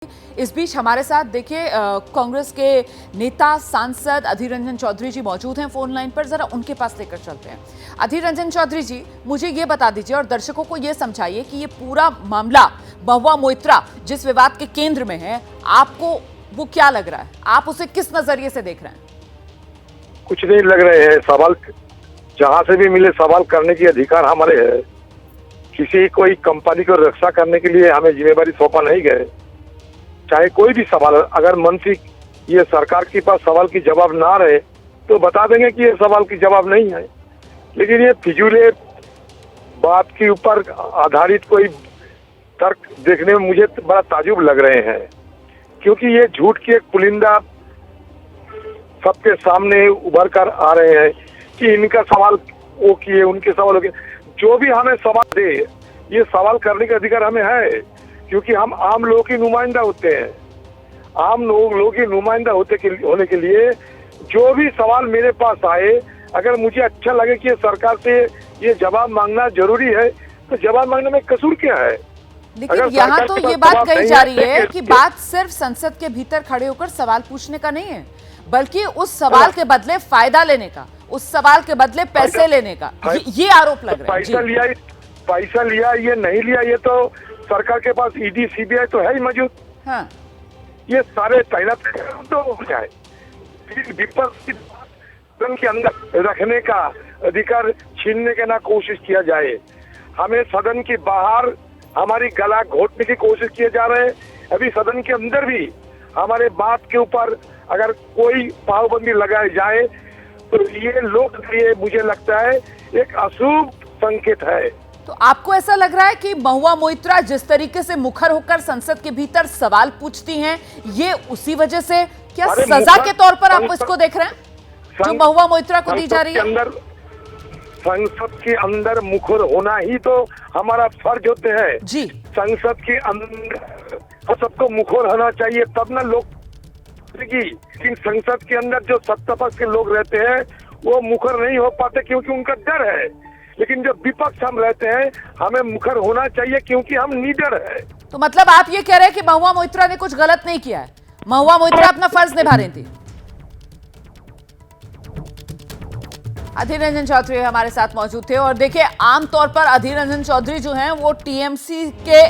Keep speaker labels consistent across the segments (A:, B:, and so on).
A: इस बीच हमारे साथ देखिए कांग्रेस के नेता सांसद अधीर रंजन चौधरी जी मौजूद हैं फोन लाइन पर। जरा उनके पास लेकर चलते हैं। अधीर रंजन चौधरी जी, मुझे ये बता दीजिए और दर्शकों को ये समझाइए कि ये पूरा मामला महुआ मोइत्रा जिस विवाद के केंद्र में है, आपको वो क्या लग रहा है? आप उसे किस नजरिए से देख रहे हैं?
B: कुछ नहीं लग रहे हैं। सवाल जहां से भी मिले सवाल करने की अधिकार हमारे है। किसी कोई कंपनी को रक्षा करने के लिए हमें जिम्मेदारी सौंपा नहीं गए। चाहे कोई भी सवाल, अगर मन से ये सरकार के पास सवाल की जवाब ना रहे तो बता देंगे कि ये सवाल की जवाब नहीं है। लेकिन ये फिजूले बात के ऊपर आधारित कोई तर्क देखने में मुझे बड़ा ताजुब लग रहे हैं, क्योंकि ये झूठ की एक पुलिंदा सबके सामने उभर कर आ रहे हैं कि इनका सवाल वो किए, उनके सवाल हो गए। जो भी हमें सवाल दे, ये सवाल करने का अधिकार हमें है, क्योंकि हम आम लोगों की नुमाइंदा होते हैं। आम लोगों की नुमाइंदा होने के लिए जो भी सवाल मेरे पास आए, अगर मुझे अच्छा लगे कि सरकार से ये जवाब मांगना जरूरी है तो जवाब मांगने में कसूर क्या है?
A: लेकिन यहाँ तो ये बात कही जा रही है कि बात सिर्फ संसद के भीतर खड़े होकर सवाल पूछने का नहीं है, बल्कि उस सवाल के बदले फायदा लेने का, उस सवाल के बदले पैसे लेने का, ये आरोप लग रहा है।
B: पैसा लिया ये नहीं लिया, ये तो सरकार के पास ईडी सीबीआई तो है ही मौजूद।
A: हाँ।
B: ये सारे तैनात तो हो जाए। विपक्ष की सदन के अंदर रखने का अधिकार छीनने की ना कोशिश किया जाए। हमें सदन के बाहर हमारी गला घोटने की कोशिश किए जा रहे हैं। अभी सदन के अंदर भी हमारे बात के ऊपर अगर कोई पाबंदी लगाई जाए तो ये लोग लिए मुझे लगता है एक अशुभ संकेत है।
A: तो आपको ऐसा लग रहा है कि महुआ मोइत्रा जिस तरीके से मुखर होकर संसद के भीतर सवाल पूछती हैं, ये उसी वजह से क्या सजा के तौर पर आप इसको देख रहे हैं जो महुआ मोइत्रा को दी जा रही है?
B: संसद के अंदर मुखर होना ही तो हमारा फर्ज होते हैं
A: जी।
B: संसद के अंदर सबको मुखर होना चाहिए, तब ना लोग। लेकिन संसद के अंदर जो सत्ता पक्ष के लोग रहते हैं वो मुखर नहीं हो पाते क्योंकि उनका डर है। लेकिन जो विपक्ष हम रहते हैं, हमें मुखर होना चाहिए क्योंकि हम निडर है।
A: तो मतलब आप ये कह रहे हैं कि महुआ मोइत्रा ने कुछ गलत नहीं किया है, महुआ मोइत्रा अपना फर्ज निभा रही थी। अधीर रंजन चौधरी हमारे साथ मौजूद थे। और देखिए, आमतौर पर अधीर रंजन चौधरी जो हैं वो टीएमसी के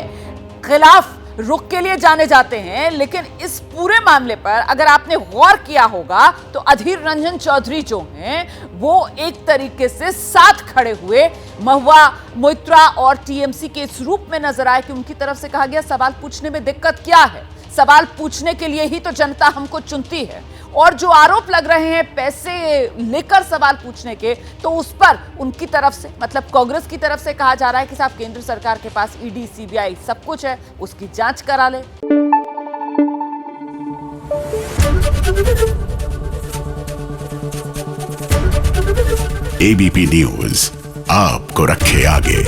A: खिलाफ रुख के लिए जाने जाते हैं, लेकिन इस पूरे मामले पर अगर आपने गौर किया होगा तो अधीर रंजन चौधरी जो हैं वो एक तरीके से साथ खड़े हुए महुआ मोइत्रा और टीएमसी के इस रूप में नजर आए कि उनकी तरफ से कहा गया सवाल पूछने में दिक्कत क्या है, सवाल पूछने के लिए ही तो जनता हमको चुनती है। और जो आरोप लग रहे हैं पैसे लेकर सवाल पूछने के, तो उस पर उनकी तरफ से, मतलब कांग्रेस की तरफ से कहा जा रहा है कि साहब केंद्र सरकार के पास ईडी सीबीआई सब कुछ है, उसकी जांच करा ले।
C: एबीपी न्यूज आपको रखे आगे।